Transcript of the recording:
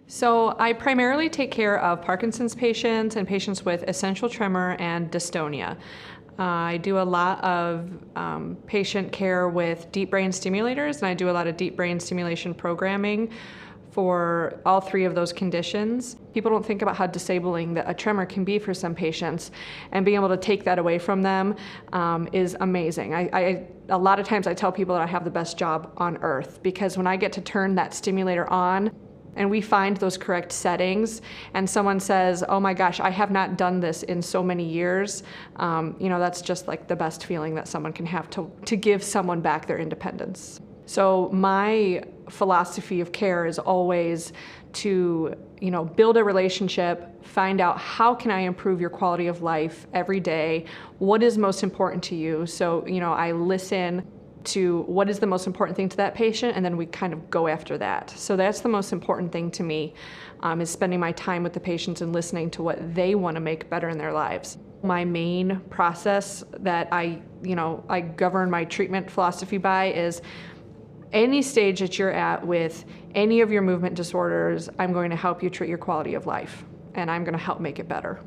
So I primarily take care of Parkinson's patients and patients with essential tremor and dystonia. I do a lot of patient care with deep brain stimulators, and I do a lot of deep brain stimulation programming for all three of those conditions. People don't think about how disabling that a tremor can be for some patients, and being able to take that away from them is amazing. A lot of times I tell people that I have the best job on earth, because when I get to turn that stimulator on and we find those correct settings, and someone says, oh my gosh, I have not done this in so many years, that's just like the best feeling that someone can have to give someone back their independence. So my philosophy of care is always to, build a relationship, find out how can I improve your quality of life every day, what is most important to you. So, I listen to what is the most important thing to that patient, and then we kind of go after that. So that's the most important thing to me, is spending my time with the patients and listening to what they want to make better in their lives. My main process that I govern my treatment philosophy by is any stage that you're at with any of your movement disorders, I'm going to help you treat your quality of life, and I'm going to help make it better.